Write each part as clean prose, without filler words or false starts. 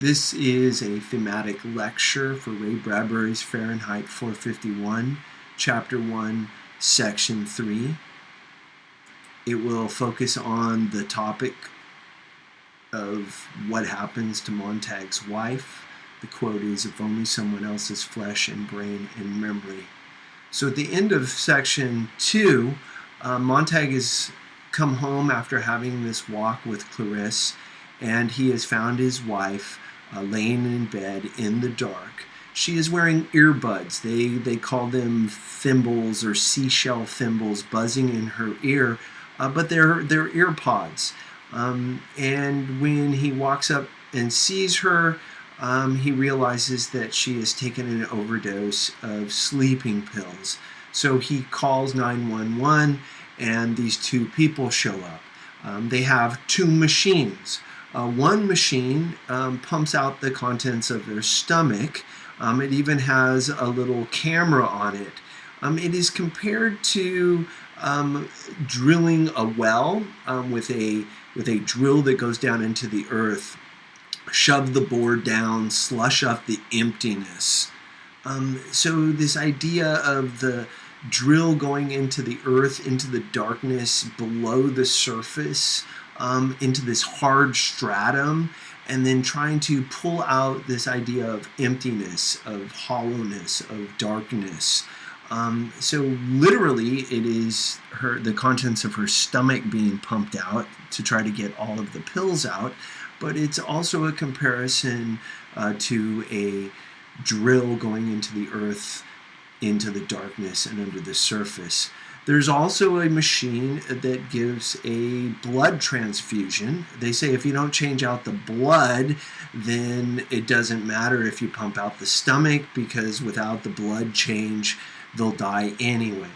This is a thematic lecture for Ray Bradbury's Fahrenheit 451, Chapter 1, Section 3. It will focus on the topic of what happens to Montag's wife. The quote is, "If only someone else's flesh and brain and memory." So at the end of Section 2, Montag has come home after having this walk with Clarisse, and he has found his wife laying in bed in the dark. She is wearing earbuds. They call them thimbles or seashell thimbles buzzing in her ear, but they're ear pods. And when he walks up and sees her, he realizes that she has taken an overdose of sleeping pills. So he calls 911, and these two people show up. They have two machines. One machine pumps out the contents of their stomach. It even has a little camera on it. It is compared to drilling a well with a drill that goes down into the earth, shove the bore down, slush up the emptiness. So this idea of the drill going into the earth, into the darkness below the surface, into this hard stratum, and then trying to pull out this idea of emptiness, of hollowness, of darkness. So literally it is the contents of her stomach being pumped out to try to get all of the pills out, but it's also a comparison to a drill going into the earth, into the darkness and under the surface. There's also a machine that gives a blood transfusion. They say if you don't change out the blood, then it doesn't matter if you pump out the stomach, because without the blood change, they'll die anyway.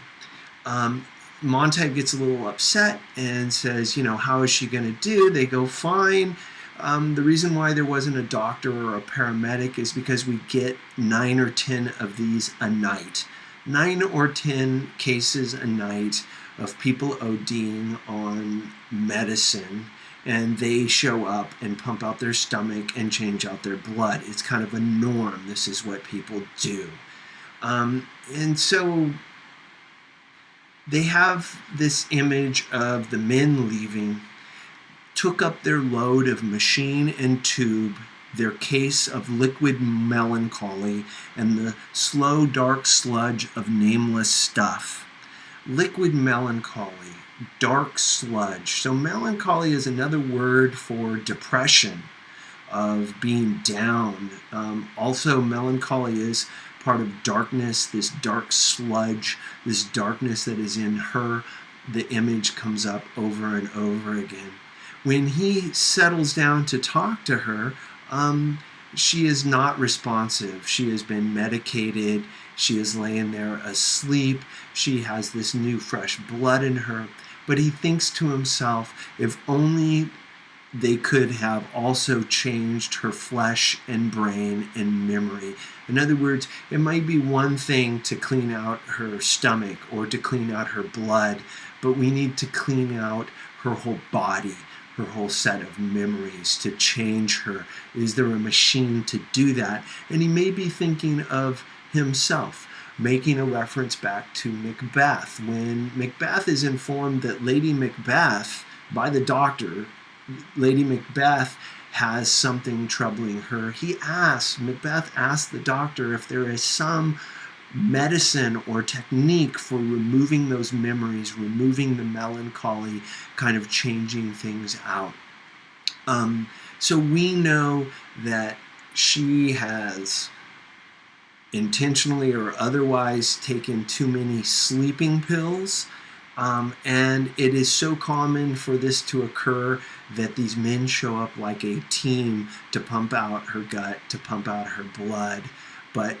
Montag gets a little upset and says, how is she going to do? They go, fine. The reason why there wasn't a doctor or a paramedic is because we get 9 or 10 of these a night. 9 or 10 cases a night of people ODing on medicine, and they show up and pump out their stomach and change out their blood. It's kind of a norm. This is what people do. And so they have this image of the men leaving, took up their load of machine and tube, their case of liquid melancholy, and the slow, dark sludge of nameless stuff. Liquid melancholy, dark sludge. So melancholy is another word for depression, of being down. Also, melancholy is part of darkness, this dark sludge, this darkness that is in her. The image comes up over and over again. When he settles down to talk to her, she is not responsive. She has been medicated. She is laying there asleep. She has this new fresh blood in her. But he thinks to himself, if only they could have also changed her flesh and brain and memory. In other words, it might be one thing to clean out her stomach or to clean out her blood, but we need to clean out her whole body, her whole set of memories, to change her. Is there a machine to do that? And he may be thinking of himself, making a reference back to Macbeth. When Macbeth is informed that Lady Macbeth, by the doctor, Lady Macbeth has something troubling her, Macbeth asks the doctor if there is some medicine or technique for removing those memories, removing the melancholy, kind of changing things out. So we know that she has intentionally or otherwise taken too many sleeping pills, and it is so common for this to occur that these men show up like a team to pump out her gut, to pump out her blood. But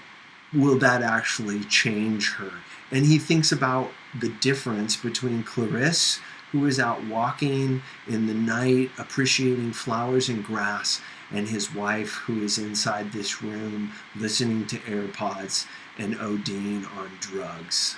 will that actually change her? And he thinks about the difference between Clarisse, who is out walking in the night, appreciating flowers and grass, and his wife, who is inside this room, listening to AirPods and ODing on drugs.